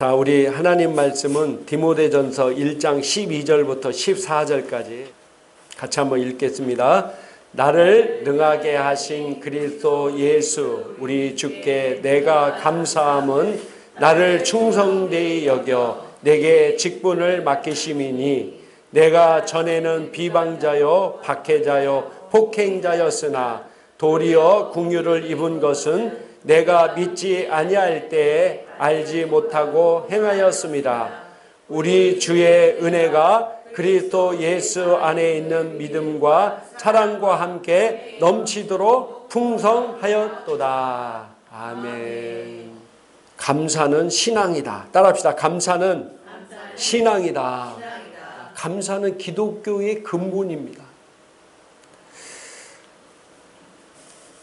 자, 우리 하나님 말씀은 디모데전서 1장 12절부터 14절까지 같이 한번 읽겠습니다. 나를 능하게 하신 그리스도 예수 우리 주께 내가 감사함은 나를 충성되이 여겨 내게 직분을 맡기심이니 내가 전에는 비방자요 박해자요 폭행자였으나 도리어 긍휼을 입은 것은 내가 믿지 아니할 때에 알지 못하고 행하였습니다. 우리 주의 은혜가 그리스도 예수 안에 있는 믿음과 사랑과 함께 넘치도록 풍성하였도다. 아멘. 감사는 신앙이다. 따라합시다. 감사는 신앙이다. 감사는 기독교의 근본입니다.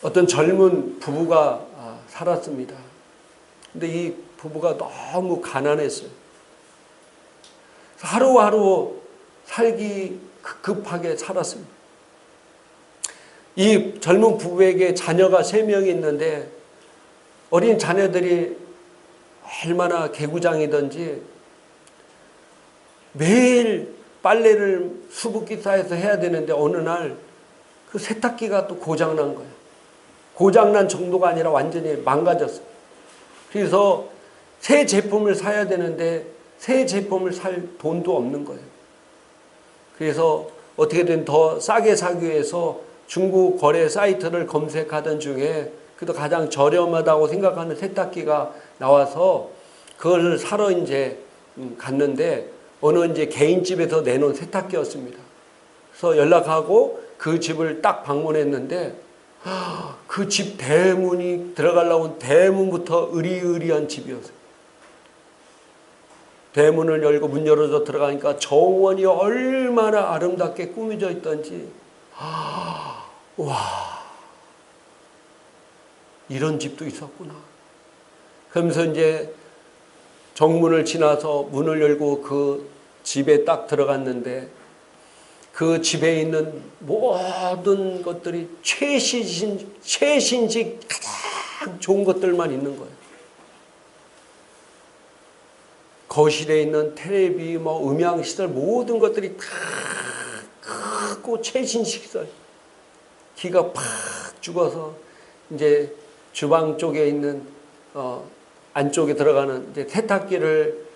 어떤 젊은 부부가 살았습니다. 근데 이 부부가 너무 가난했어요. 하루하루 살기 급하게 살았습니다. 이 젊은 부부에게 자녀가 3명이 있는데 어린 자녀들이 얼마나 개구장이든지 매일 빨래를 수북기사에서 해야 되는데 어느 날 그 세탁기가 또 고장난 거예요. 고장난 정도가 아니라 완전히 망가졌어요. 그래서 새 제품을 사야 되는데 새 제품을 살 돈도 없는 거예요. 그래서 어떻게든 더 싸게 사기 위해서 중고 거래 사이트를 검색하던 중에 그래도 가장 저렴하다고 생각하는 세탁기가 나와서 그걸 사러 이제 갔는데 어느 이제 개인집에서 내놓은 세탁기였습니다. 그래서 연락하고 그 집을 딱 방문했는데 그 집 대문이 들어가려고 대문부터 으리으리한 집이었어요. 대문을 열고 문 열어서 들어가니까 정원이 얼마나 아름답게 꾸며져 있던지 와, 이런 집도 있었구나. 그러면서 이제 정문을 지나서 문을 열고 그 집에 딱 들어갔는데 그 집에 있는 모든 것들이 최신식 가장 좋은 것들만 있는 거예요. 거실에 있는 텔레비, 음향시설 모든 것들이 다 크고 최신식 시설. 기가 팍 죽어서 이제 주방 쪽에 있는 안쪽에 들어가는 이제 세탁기를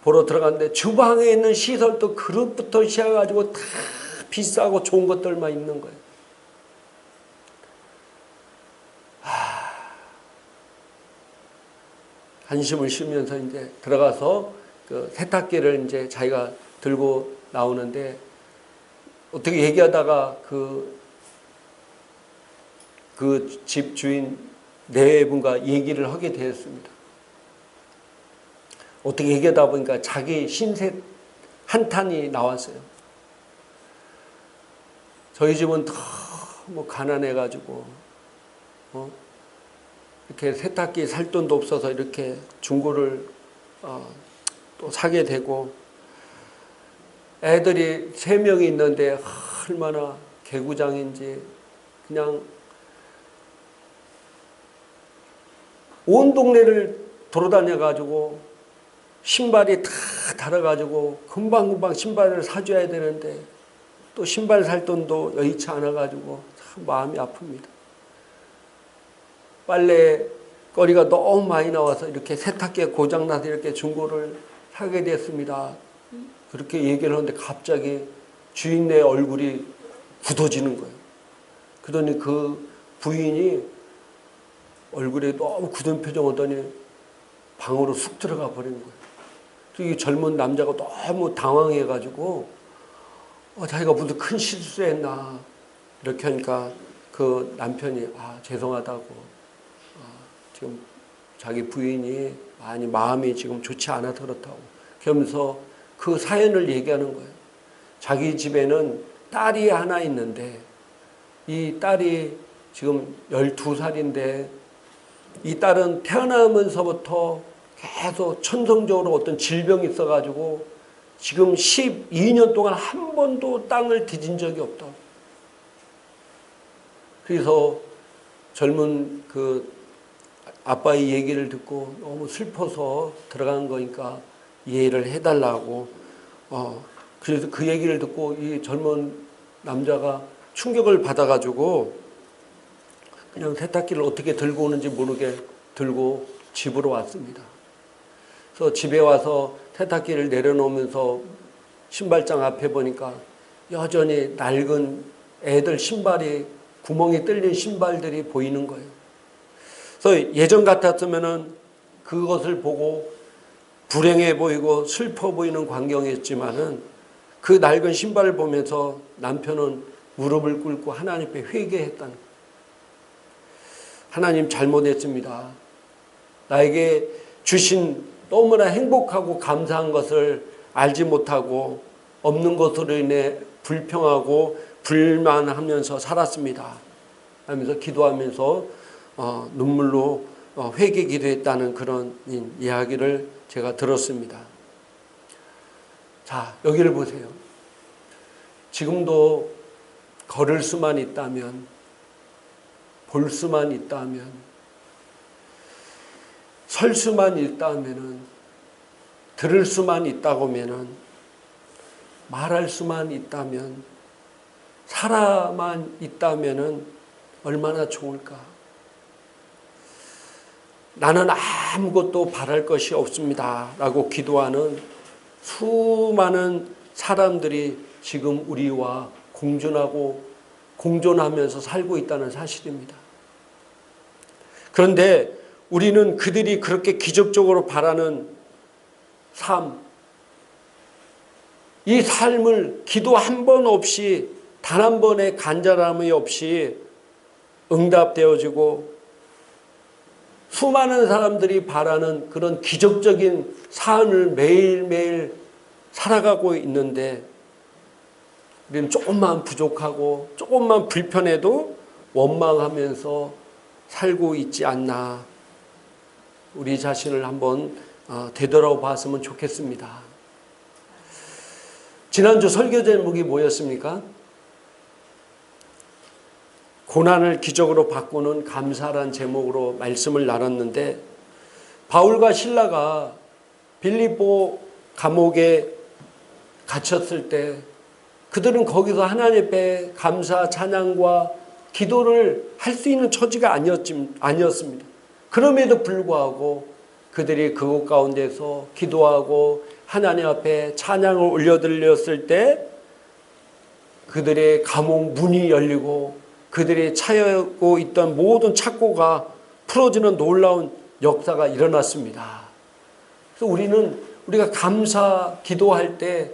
보러 들어갔는데 주방에 있는 시설도 그릇부터 시작해가지고 다 비싸고 좋은 것들만 있는 거예요. 한숨을 쉬면서 이제 들어가서 그 세탁기를 이제 자기가 들고 나오는데 어떻게 얘기하다가 그 집 주인 네 분과 얘기를 하게 되었습니다. 어떻게 얘기하다 보니까 자기 신세 한탄이 나왔어요. 저희 집은 너무 가난해가지고 이렇게 세탁기 살 돈도 없어서 이렇게 중고를 또 사게 되고 애들이 3명이 있는데 얼마나 개구장인지 그냥 온 동네를 돌아다녀가지고 신발이 다 닳아가지고 금방금방 신발을 사줘야 되는데 또 신발 살 돈도 여의치 않아가지고 참 마음이 아픕니다. 빨래 거리가 너무 많이 나와서 이렇게 세탁기에 고장나서 이렇게 중고를 사게 됐습니다. 그렇게 얘기를 하는데 갑자기 주인의 얼굴이 굳어지는 거예요. 그러더니 그 부인이 얼굴에 너무 굳은 표정 하더니 방으로 쑥 들어가 버린 거예요. 이 젊은 남자가 너무 당황해가지고 자기가 무슨 큰 실수했나 이렇게 하니까 그 남편이 죄송하다고 지금 자기 부인이 많이 마음이 지금 좋지 않아서 그렇다고 그러면서 그 사연을 얘기하는 거예요. 자기 집에는 딸이 하나 있는데 이 딸이 지금 12살인데 이 딸은 태어나면서부터 계속 천성적으로 어떤 질병이 있어가지고 지금 12년 동안 한 번도 땅을 뒤진 적이 없다. 그래서 젊은 그 아빠의 얘기를 듣고 너무 슬퍼서 들어간 거니까 이해를 해달라고. 그래서 그 얘기를 듣고 이 젊은 남자가 충격을 받아가지고 그냥 세탁기를 어떻게 들고 오는지 모르게 들고 집으로 왔습니다. 그래서 집에 와서 세탁기를 내려놓으면서 신발장 앞에 보니까 여전히 낡은 애들 신발이, 구멍이 뚫린 신발들이 보이는 거예요. 그래서 예전 같았으면은 그것을 보고 불행해 보이고 슬퍼 보이는 광경이었지만은 그 낡은 신발을 보면서 남편은 무릎을 꿇고 하나님 앞에 회개했다는 거예요. 하나님 잘못했습니다. 나에게 주신 너무나 행복하고 감사한 것을 알지 못하고 없는 것으로 인해 불평하고 불만하면서 살았습니다. 하면서 기도하면서 눈물로 회개 기도했다는 그런 이야기를 제가 들었습니다. 자, 여기를 보세요. 지금도 걸을 수만 있다면, 볼 수만 있다면, 설 수만 있다면은, 들을 수만 있다고 하면은, 말할 수만 있다면, 살아만 있다면은 얼마나 좋을까? 나는 아무것도 바랄 것이 없습니다. 라고 기도하는 수많은 사람들이 지금 우리와 공존하면서 살고 있다는 사실입니다. 그런데 우리는 그들이 그렇게 기적적으로 바라는 삶, 이 삶을 기도 한 번 없이, 단 한 번의 간절함이 없이 응답되어지고 수많은 사람들이 바라는 그런 기적적인 삶을 매일매일 살아가고 있는데 우리는 조금만 부족하고 조금만 불편해도 원망하면서 살고 있지 않나. 우리 자신을 한번 되돌아봤으면 좋겠습니다. 지난주 설교 제목이 뭐였습니까? 고난을 기적으로 바꾸는 감사란 제목으로 말씀을 나눴는데, 바울과 실라가 빌립보 감옥에 갇혔을 때 그들은 거기서 하나님 앞에 감사, 찬양과 기도를 할 수 있는 처지가 아니었습니다. 그럼에도 불구하고 그들이 그곳 가운데서 기도하고 하나님 앞에 찬양을 올려드렸을 때 그들의 감옥 문이 열리고 그들이 차고 있던 모든 착고가 풀어지는 놀라운 역사가 일어났습니다. 그래서 우리가 감사 기도할 때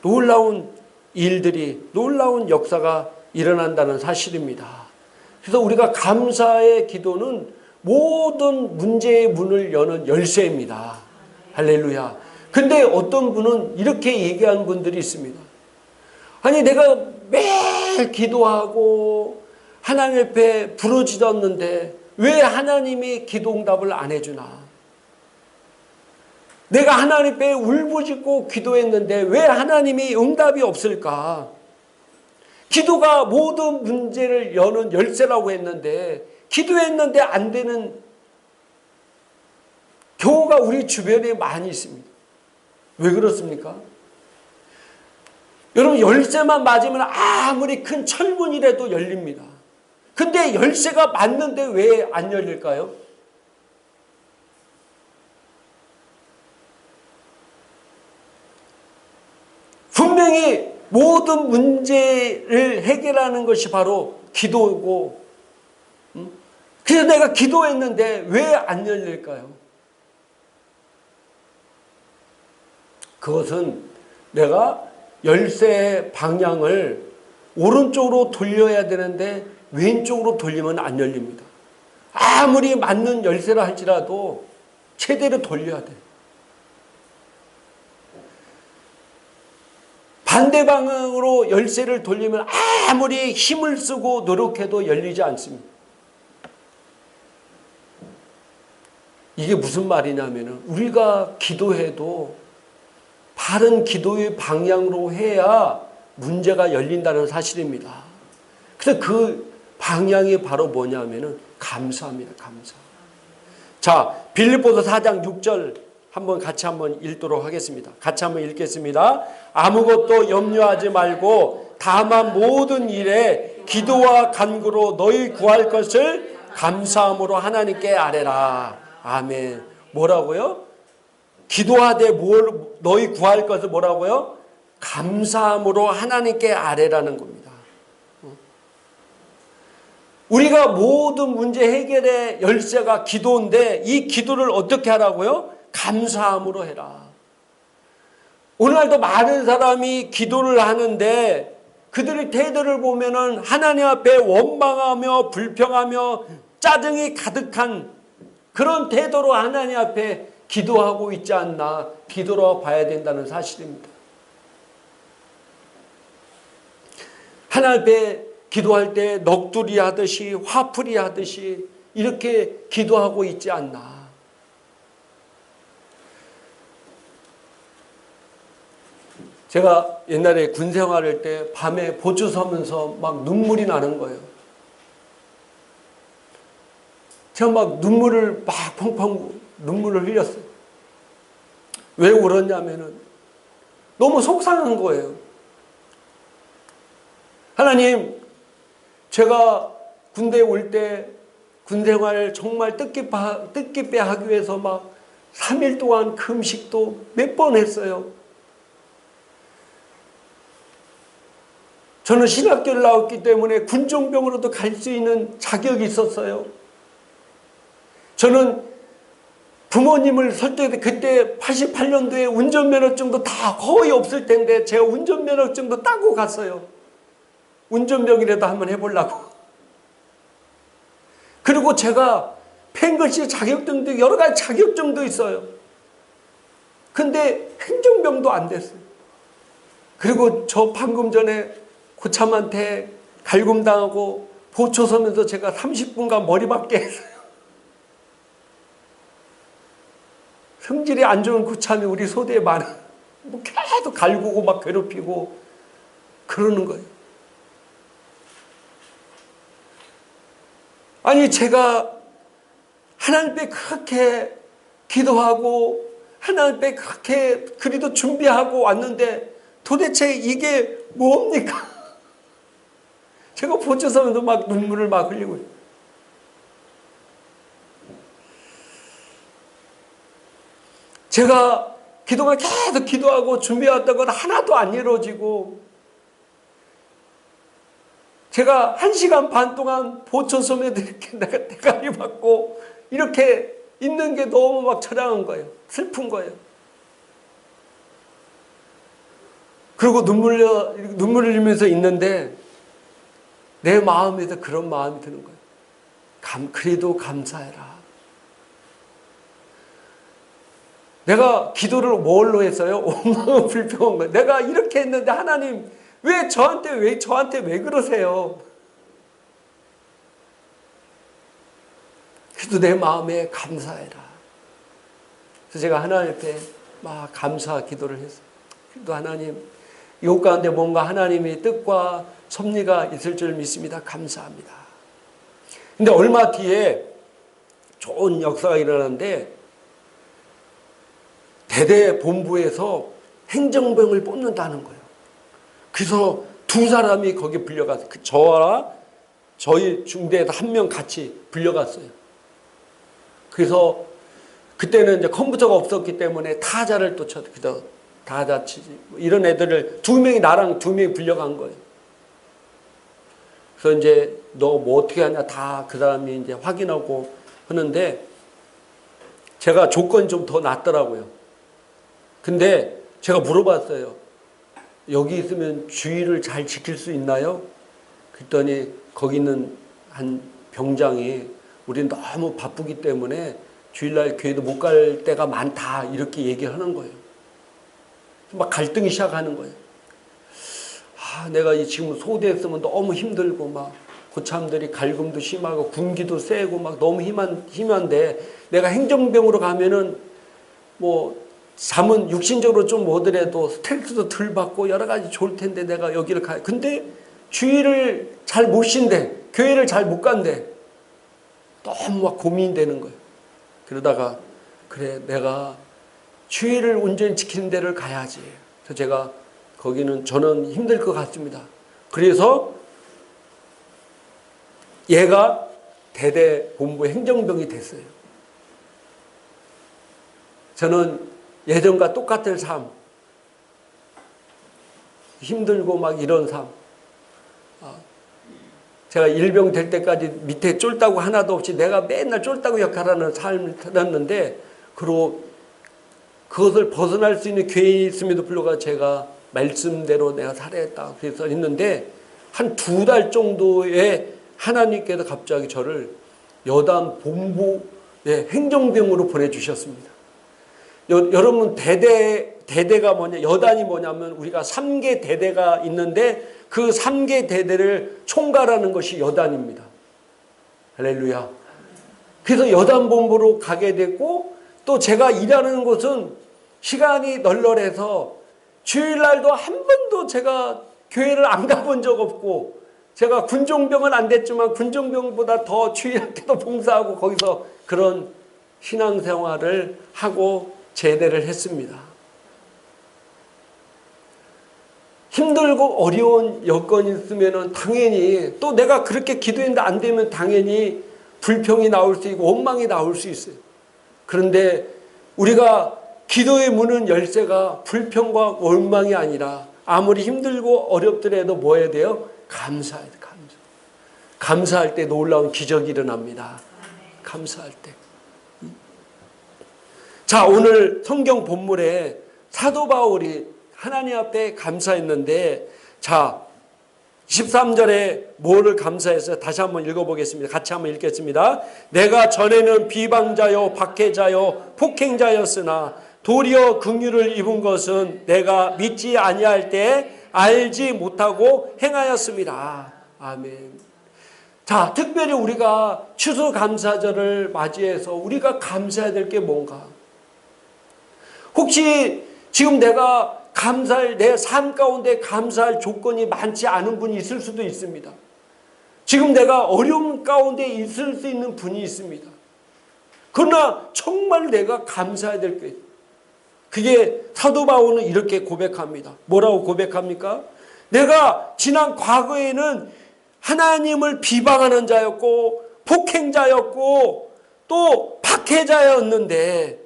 놀라운 일들이, 놀라운 역사가 일어난다는 사실입니다. 그래서 우리가 감사의 기도는 모든 문제의 문을 여는 열쇠입니다. 할렐루야. 근데 어떤 분은 이렇게 얘기하는 분들이 있습니다. 아니, 내가 매일 기도하고 하나님 앞에 부르짖었는데 왜 하나님이 기도응답을 안 해주나? 내가 하나님 앞에 울부짖고 기도했는데 왜 하나님이 응답이 없을까? 기도가 모든 문제를 여는 열쇠라고 했는데 기도했는데 안 되는 경우가 우리 주변에 많이 있습니다. 왜 그렇습니까? 여러분, 열쇠만 맞으면 아무리 큰 철문이라도 열립니다. 근데 열쇠가 맞는데 왜 안 열릴까요? 분명히 모든 문제를 해결하는 것이 바로 기도고, 그래서 내가 기도했는데 왜 안 열릴까요? 그것은 내가 열쇠의 방향을 오른쪽으로 돌려야 되는데 왼쪽으로 돌리면 안 열립니다. 아무리 맞는 열쇠라 할지라도 제대로 돌려야 돼. 반대 방향으로 열쇠를 돌리면 아무리 힘을 쓰고 노력해도 열리지 않습니다. 이게 무슨 말이냐면은 우리가 기도해도 바른 기도의 방향으로 해야 문제가 열린다는 사실입니다. 그래서 그 방향이 바로 뭐냐면은 감사입니다. 감사. 자, 빌립보서 4장 6절 한번 같이 한번 읽도록 하겠습니다. 같이 한번 읽겠습니다. 아무것도 염려하지 말고 다만 모든 일에 기도와 간구로 너희 구할 것을 감사함으로 하나님께 아뢰라. 아멘. 뭐라고요? 기도하되 너희 구할 것을 뭐라고요? 감사함으로 하나님께 아뢰라는 겁니다. 우리가 모든 문제 해결의 열쇠가 기도인데 이 기도를 어떻게 하라고요? 감사함으로 해라. 오늘날도 많은 사람이 기도를 하는데 그들의 태도를 보면은 하나님 앞에 원망하며 불평하며 짜증이 가득한 그런 태도로 하나님 앞에 기도하고 있지 않나 기도로 봐야 된다는 사실입니다. 하나님 앞에 기도할 때 넋두리 하듯이 화풀이 하듯이 이렇게 기도하고 있지 않나. 제가 옛날에 군 생활할 때 밤에 보초 서면서 막 눈물이 나는 거예요. 제가 막 눈물을 막 펑펑 눈물을 흘렸어요. 왜 울었냐면은 너무 속상한 거예요. 하나님, 제가 군대에 올 때 군생활 정말 뜻깊게 하기 위해서 막 3일 동안 금식도 몇 번 했어요. 저는 신학교를 나왔기 때문에 군종병으로도 갈 수 있는 자격이 있었어요. 저는 부모님을 설득해 그때 88년도에 운전면허증도 다 거의 없을 텐데 제가 운전면허증도 따고 갔어요. 운전병이라도 한번 해보려고. 그리고 제가 펜글씨 자격증도 여러 가지 자격증도 있어요. 근데 행정병도 안 됐어요. 그리고 저 방금 전에 고참한테 갈굼당하고 보초 서면서 제가 30분간 머리밖에 했어요. 성질이 안 좋은 고참이 우리 소대에 많아. 뭐 계속 갈구고 막 괴롭히고 그러는 거예요. 아니 제가 하나님 앞에 그렇게 기도하고 하나님 앞에 그렇게 그리도 준비하고 왔는데 도대체 이게 뭡니까? 제가 보초 서면서 막 눈물을 막 흘리고 있어요. 제가 기도가 계속 기도하고 준비해왔던 건 하나도 안 이루어지고 제가 1시간 반 동안 보초섬에도 이렇게 내가 대가리 맞고 이렇게 있는 게 너무 막 처량한 거예요. 슬픈 거예요. 그리고 눈물을 흘리면서 있는데 내 마음에도 그런 마음이 드는 거예요. 그래도 감사해라. 내가 기도를 뭘로 했어요? 원망은 불평한 거예요. 내가 이렇게 했는데 하나님 왜 저한테 왜 그러세요? 그래도 내 마음에 감사해라. 그래서 제가 하나님 앞에 막 감사 기도를 했어요. 그래도 하나님 이것 가운데 뭔가 하나님의 뜻과 섭리가 있을 줄 믿습니다. 감사합니다. 근데 얼마 뒤에 좋은 역사가 일어났는데 대대 본부에서 행정병을 뽑는다는 거예요. 그래서 두 사람이 거기 불려갔어요. 저와 저희 중대에서 한 명 같이 불려갔어요. 그래서 그때는 이제 컴퓨터가 없었기 때문에 타자를 또 쳤죠. 타자 치지. 이런 애들을 나랑 두 명이 불려간 거예요. 그래서 이제 너 뭐 어떻게 하냐 다 그 사람이 이제 확인하고 하는데 제가 조건이 좀 더 낫더라고요. 근데 제가 물어봤어요. 여기 있으면 주의를 잘 지킬 수 있나요? 그랬더니 거기 있는 한 병장이 우리는 너무 바쁘기 때문에 주일날 교회도 못 갈 때가 많다 이렇게 얘기하는 거예요. 막 갈등이 시작하는 거예요. 내가 지금 소대에 있으면 너무 힘들고 막 고참들이 갈굼도 심하고 군기도 세고 막 너무 심한데 내가 행정병으로 가면은 뭐 잠은 육신적으로 좀 오더라도 스트레스도 덜 받고 여러 가지 좋을 텐데 내가 여기를 가. 근데 주일을 잘 못 쉰대. 교회를 잘 못 간대. 너무 막 고민이 되는 거예요. 그러다가 그래 내가 주의를 온전히 지키는 데를 가야지. 그래서 제가 거기는 저는 힘들 것 같습니다. 그래서 얘가 대대 본부 행정병이 됐어요. 저는 예전과 똑같은 삶, 힘들고 막 이런 삶. 제가 일병 될 때까지 밑에 쫄다고 하나도 없이 내가 맨날 쫄다고 역할하는 삶을 살았는데, 그리고 그것을 벗어날 수 있는 기회가 있음에도 불구하고 제가 말씀대로 내가 살아야겠다 그래서 했는데, 한 2달 정도에 하나님께서 갑자기 저를 여단 본부의 행정병으로 보내주셨습니다. 여러분 대대가 뭐냐, 여단이 뭐냐면 우리가 3개 대대가 있는데 그 3개 대대를 총괄하는 것이 여단입니다. 할렐루야. 그래서 여단 본부로 가게 됐고, 또 제가 일하는 곳은 시간이 널널해서 주일날도 한 번도 제가 교회를 안 가본 적 없고, 제가 군종병은 안 됐지만 군종병보다 더 주일날 때도 봉사하고 거기서 그런 신앙생활을 하고 제대를 했습니다. 힘들고 어려운 여건이 있으면 당연히, 또 내가 그렇게 기도했는데 안 되면 당연히 불평이 나올 수 있고 원망이 나올 수 있어요. 그런데 우리가 기도의 문은 열쇠가 불평과 원망이 아니라, 아무리 힘들고 어렵더라도 뭐 해야 돼요? 감사해야 돼요. 감사할 때 놀라운 기적이 일어납니다. 감사할 때. 자, 오늘 성경 본문에 사도 바울이 하나님 앞에 감사했는데, 자 13절에 뭐를 감사했어요? 다시 한번 읽어보겠습니다. 같이 한번 읽겠습니다. 내가 전에는 비방자요 박해자요 폭행자였으나 도리어 긍휼을 입은 것은 내가 믿지 아니할 때 알지 못하고 행하였습니다. 아멘. 자, 특별히 우리가 추수감사절을 맞이해서 우리가 감사해야 될 게 뭔가? 혹시 지금 내가 감사할, 내 삶 가운데 감사할 조건이 많지 않은 분이 있을 수도 있습니다. 지금 내가 어려움 가운데 있을 수 있는 분이 있습니다. 그러나 정말 내가 감사해야 될 게, 그게 사도 바울은 이렇게 고백합니다. 뭐라고 고백합니까? 내가 지난 과거에는 하나님을 비방하는 자였고 폭행자였고 또 박해자였는데,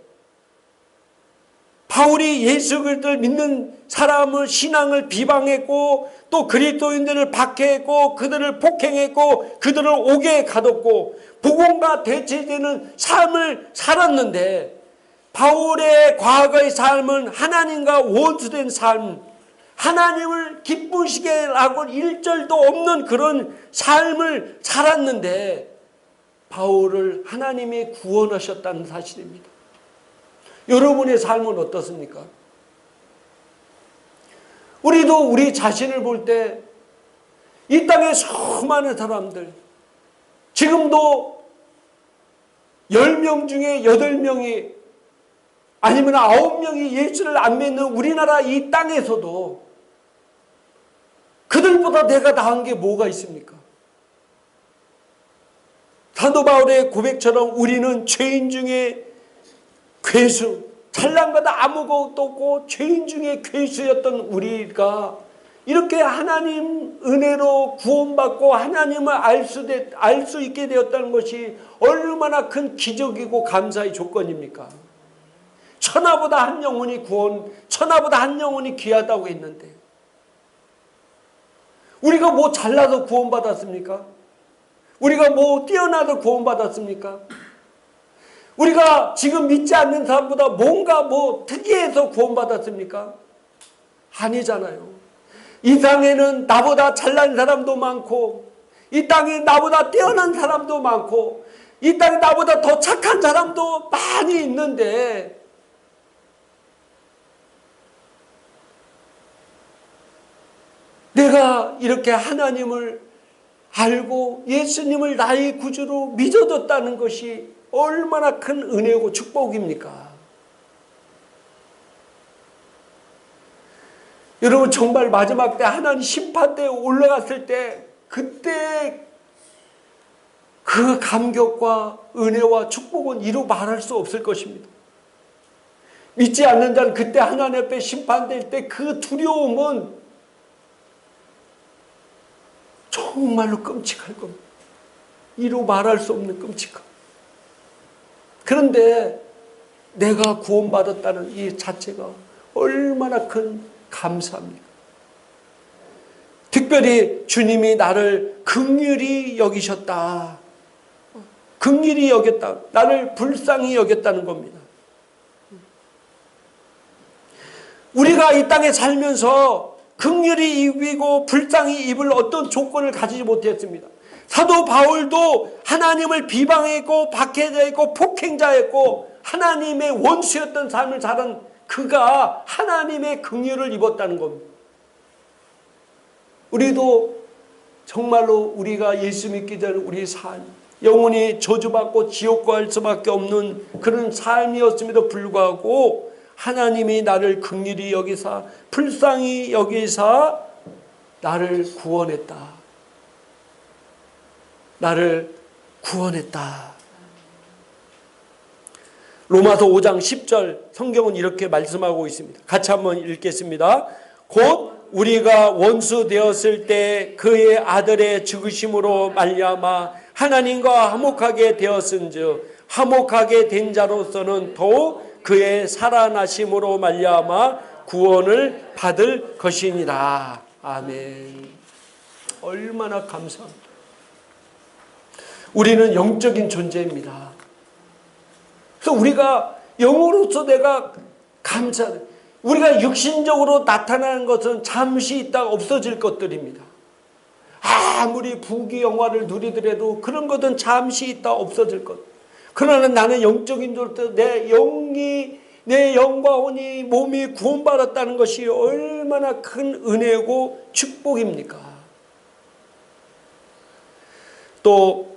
바울이 예수 그리스도를 믿는 사람을, 신앙을 비방했고 또 그리스도인들을 박해했고 그들을 폭행했고 그들을 옥에 가뒀고 복음과 대체되는 삶을 살았는데, 바울의 과거의 삶은 하나님과 원수된 삶, 하나님을 기쁘시게 하고 일절도 없는 그런 삶을 살았는데, 바울을 하나님이 구원하셨다는 사실입니다. 여러분의 삶은 어떻습니까? 우리도 우리 자신을 볼 때 이 땅에 수많은 사람들, 지금도 10명 중에 8명이 아니면 9명이 예수를 안 믿는 우리나라 이 땅에서도 그들보다 내가 나은 게 뭐가 있습니까? 사도 바울의 고백처럼 우리는 죄인 중에 괴수, 잘난 것 아무것도 없고 죄인 중에 괴수였던 우리가 이렇게 하나님 은혜로 구원받고 하나님을 알 수 있게 되었다는 것이 얼마나 큰 기적이고 감사의 조건입니까? 천하보다 한 영혼이 천하보다 한 영혼이 귀하다고 했는데, 우리가 뭐 잘나서 구원받았습니까? 우리가 뭐 뛰어나서 구원받았습니까? 우리가 지금 믿지 않는 사람보다 뭔가 뭐 특이해서 구원받았습니까? 아니잖아요. 이 땅에는 나보다 잘난 사람도 많고, 이 땅에 나보다 뛰어난 사람도 많고, 이 땅에 나보다 더 착한 사람도 많이 있는데, 내가 이렇게 하나님을 알고 예수님을 나의 구주로 믿어줬다는 것이 얼마나 큰 은혜고 축복입니까? 여러분, 정말 마지막 때 하나님 심판대에 올라갔을 때 그때 그 그 감격과 은혜와 축복은 이루 말할 수 없을 것입니다. 믿지 않는 자는 그때 하나님 앞에 심판될 때 그 두려움은 정말로 끔찍할 겁니다. 이루 말할 수 없는 끔찍함. 그런데 내가 구원받았다는 이 자체가 얼마나 큰 감사합니까? 특별히 주님이 나를 긍휼히 여기셨다. 긍휼히 여겼다. 나를 불쌍히 여겼다는 겁니다. 우리가 이 땅에 살면서 긍휼히 입이고 불쌍히 입을 어떤 조건을 가지지 못했습니다. 사도 바울도 하나님을 비방했고 박해자였고 폭행자였고 하나님의 원수였던 삶을 살은 그가 하나님의 긍휼을 입었다는 겁니다. 우리도 정말로 우리가 예수 믿기 전 우리 삶 영혼이 저주받고 지옥 갈 수밖에 없는 그런 삶이었음에도 불구하고 하나님이 나를 긍휼히 여기사 불쌍히 여기사 나를 구원했다. 나를 구원했다. 로마서 5장 10절 성경은 이렇게 말씀하고 있습니다. 같이 한번 읽겠습니다. 곧 우리가 원수 되었을 때 그의 아들의 죽으심으로 말미암아 하나님과 화목하게 되었은즉 화목하게 된 자로서는 더욱 그의 살아나심으로 말미암아 구원을 받을 것이니라. 아멘. 얼마나 감사합니다. 우리는 영적인 존재입니다. 그래서 우리가 영으로서 내가 감사해. 우리가 육신적으로 나타나는 것은 잠시 있다가 없어질 것들입니다. 아무리 부귀영화를 누리더라도 그런 것은 잠시 있다 없어질 것. 그러나 나는 영적인 존재, 내 영이, 내 영과 혼이, 몸이 구원받았다는 것이 얼마나 큰 은혜고 축복입니까? 또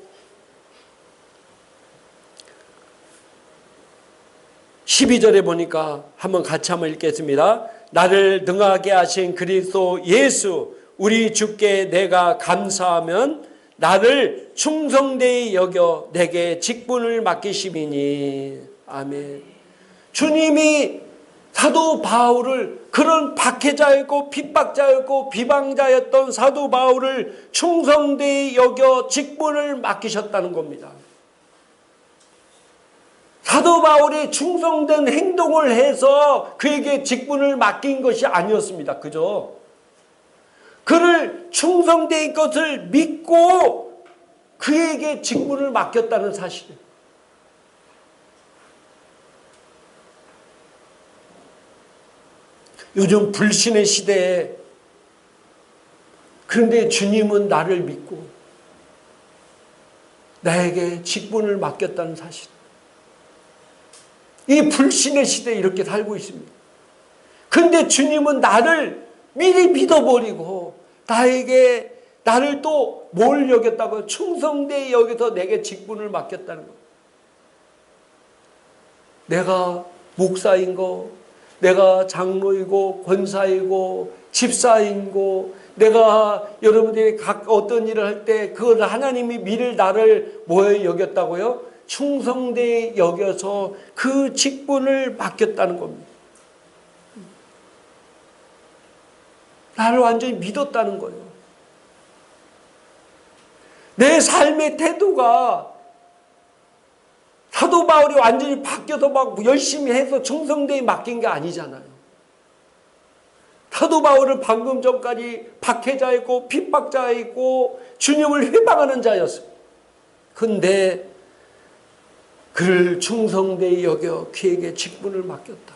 12절에 보니까 한번 같이 한번 읽겠습니다. 나를 능하게 하신 그리스도 예수 우리 주께 내가 감사하면 나를 충성되이 여겨 내게 직분을 맡기심이니. 아멘. 주님이 사도 바울을 그런 박해자였고 핍박자였고 비방자였던 사도 바울을 충성되이 여겨 직분을 맡기셨다는 겁니다. 사도 바울이 충성된 행동을 해서 그에게 직분을 맡긴 것이 아니었습니다. 그죠? 그를 충성된 것을 믿고 그에게 직분을 맡겼다는 사실이에요. 요즘 불신의 시대에 그런데 주님은 나를 믿고 나에게 직분을 맡겼다는 사실. 이 불신의 시대에 이렇게 살고 있습니다. 그런데 주님은 나를 미리 믿어버리고 나를 또 뭘 여겼다고요? 충성되이 여기서 내게 직분을 맡겼다는 것. 내가 목사인 거, 내가 장로이고 권사이고 집사이고 내가 여러분들이 각 어떤 일을 할 때 그걸 하나님이 미리 나를 뭐 여겼다고요? 충성되이 여겨서 그 직분을 맡겼다는 겁니다. 나를 완전히 믿었다는 거예요. 내 삶의 태도가 사도 바울이 완전히 바뀌어서 막 열심히 해서 충성되이 맡긴 게 아니잖아요. 사도 바울은 방금 전까지 박해자였고 핍박자였고 주님을 회방하는 자였어요. 그런데 그를 충성되이 여겨 그에게 직분을 맡겼다.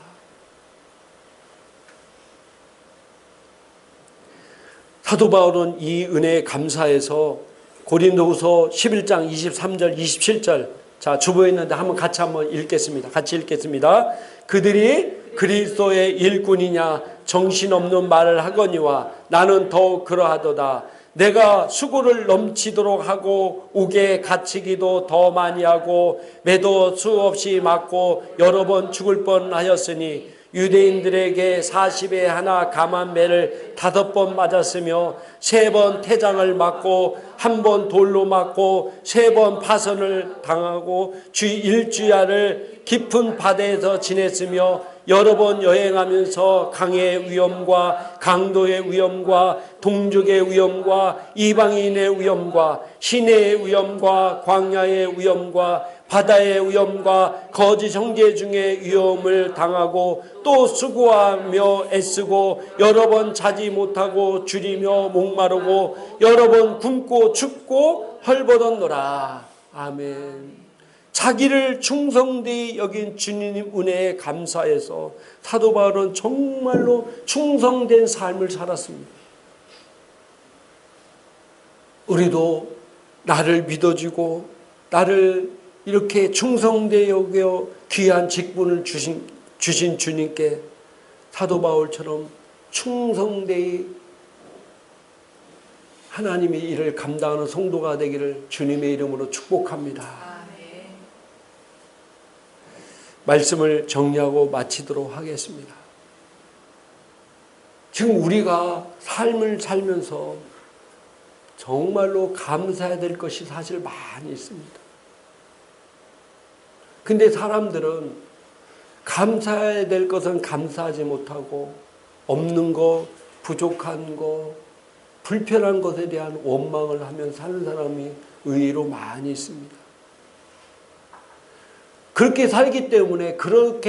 사도 바울은 이 은혜에 감사해서 고린도후서 11장 23절 27절 자 주보에 있는데 한번 같이 한번 읽겠습니다. 같이 읽겠습니다. 그들이 그리스도의 일꾼이냐 정신없는 말을 하거니와 나는 더욱 그러하도다. 내가 수고를 넘치도록 하고 옥에 갇히기도 더 많이 하고 매도 수없이 맞고 여러 번 죽을 뻔하였으니 유대인들에게 40에 하나 감한 매를 5번 맞았으며 3번 태장을 맞고 1번 돌로 맞고 3번 파선을 당하고 주 일주야를 깊은 바다에서 지냈으며 여러 번 여행하면서 강의 위험과 강도의 위험과 동족의 위험과 이방인의 위험과 시내의 위험과 광야의 위험과 바다의 위험과 거짓 형제 중에 위험을 당하고 또 수고하며 애쓰고 여러 번 자지 못하고 줄이며 목마르고 여러 번 굶고 춥고 헐벗었노라. 아멘. 자기를 충성되이 여긴 주님 은혜에 감사해서 사도 바울은 정말로 충성된 삶을 살았습니다. 우리도 나를 믿어주고 나를 이렇게 충성되이 여겨 귀한 직분을 주신 주님께 사도 바울처럼 충성되이 하나님의 일을 감당하는 성도가 되기를 주님의 이름으로 축복합니다. 말씀을 정리하고 마치도록 하겠습니다. 지금 우리가 삶을 살면서 정말로 감사해야 될 것이 사실 많이 있습니다. 근데 사람들은 감사해야 될 것은 감사하지 못하고 없는 거, 부족한 거, 불편한 것에 대한 원망을 하면서 사는 사람이 의외로 많이 있습니다. 그렇게 살기 때문에 그런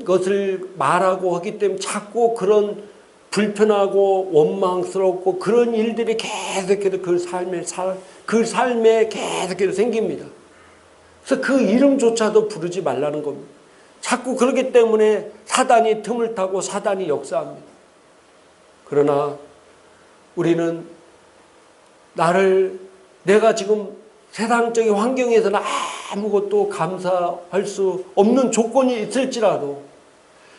것을 말하고 하기 때문에 자꾸 그런 불편하고 원망스럽고 그런 일들이 계속해서 그 삶에 계속해서 생깁니다. 그래서 그 이름조차도 부르지 말라는 겁니다. 자꾸 그렇기 때문에 사단이 틈을 타고 사단이 역사합니다. 그러나 우리는 내가 지금 세상적인 환경에서는 아무것도 감사할 수 없는 조건이 있을지라도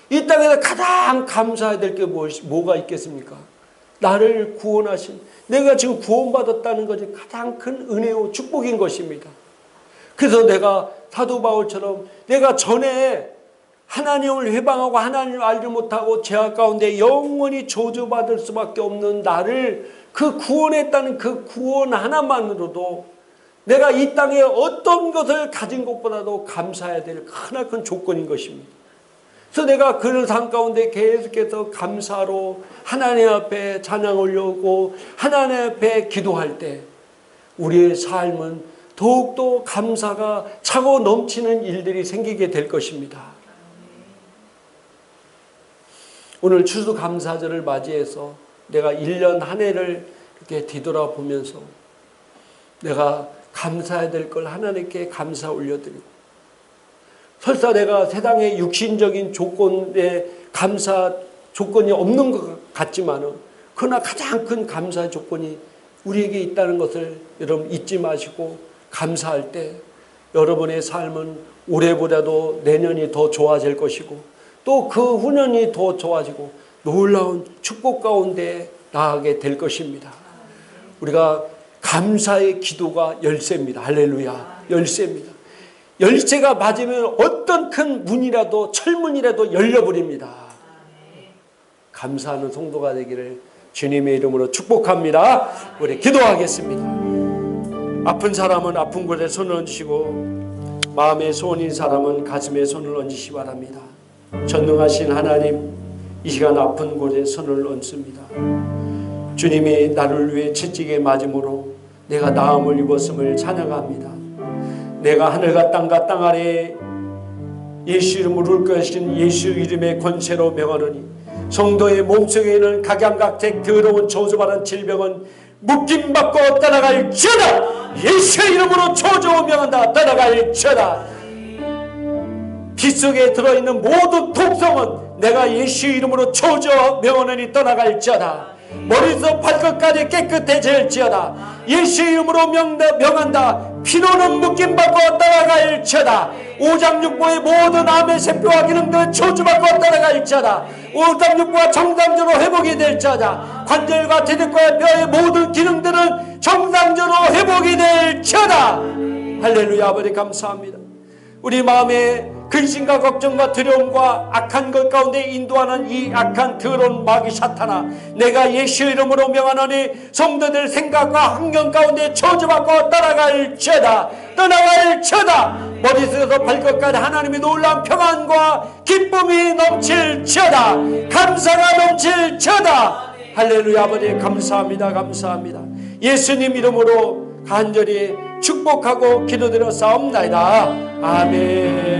이 땅에서 가장 감사해야 될 게 뭐가 있겠습니까? 나를 구원하신, 내가 지금 구원받았다는 것이 가장 큰 은혜요 축복인 것입니다. 그래서 내가 사도 바울처럼 내가 전에 하나님을 회방하고 하나님을 알지 못하고 죄악 가운데 영원히 저주받을 수밖에 없는 나를 그 구원했다는 그 구원 하나만으로도 내가 이 땅에 어떤 것을 가진 것보다도 감사해야 될 크나큰 조건인 것입니다. 그래서 내가 그런 삶 가운데 계속해서 감사로 하나님 앞에 찬양 올려오고 하나님 앞에 기도할 때 우리의 삶은 더욱더 감사가 차고 넘치는 일들이 생기게 될 것입니다. 오늘 추수감사절을 맞이해서 내가 1년 한 해를 이렇게 뒤돌아보면서 내가 감사해야 될 걸 하나님께 감사 올려드리고 설사 내가 세상의 육신적인 조건에 감사 조건이 없는 것 같지만은 그러나 가장 큰 감사의 조건이 우리에게 있다는 것을 여러분 잊지 마시고 감사할 때 여러분의 삶은 올해보다도 내년이 더 좋아질 것이고 또 그 후년이 더 좋아지고 놀라운 축복 가운데 나아가게 될 것입니다. 우리가 감사의 기도가 열쇠입니다. 할렐루야. 열쇠입니다. 열쇠가 맞으면 어떤 큰 문이라도 철문이라도 열려버립니다. 감사하는 성도가 되기를 주님의 이름으로 축복합니다. 우리 기도하겠습니다. 아픈 사람은 아픈 곳에 손을 얹으시고 마음에 소원인 사람은 가슴에 손을 얹으시기 바랍니다. 전능하신 하나님, 이 시간 아픈 곳에 손을 얹습니다. 주님이 나를 위해 채찍에 맞음으로 내가 나음을 입었음을 찬양합니다. 내가 하늘과 땅 아래에 예수 이름으로 울 것인 예수 이름의 권세로 명하노니 성도의 몸속에는 각양각색 더러운 저주받은 질병은 묶임받고 떠나갈지어다. 예수 이름으로 저주 명한다. 떠나갈지어다. 빗속에 들어있는 모든 독성은 내가 예수 이름으로 저주 명하노니 떠나갈지어다. 머리에서 발끝까지 깨끗해질지어다. 예수 이름으로 명한다. 피로는 묶임받고 떠나갈지어다. 오장육부의 모든 암의 세포와 기능들 저주받고 떠나갈지어다. 오장육부가 정상적으로 회복이 될지어다. 관절과 대적과 뼈의 모든 기능들은 정상적으로 회복이 될지어다. 할렐루야. 아버지 감사합니다. 우리 마음에 근심과 걱정과 두려움과 악한 것 가운데 인도하는 이 악한 더러운 마귀 사탄아, 내가 예수의 이름으로 명하노니 성도들 생각과 환경 가운데 저주받고 떠나갈지어다. 머리에서 발끝까지 하나님의 놀라운 평안과 기쁨이 넘칠지어다. 감사가 넘칠지어다. 할렐루야. 아버지 감사합니다. 감사합니다. 예수님 이름으로 간절히 축복하고 기도드려 싸움나이다. 아멘.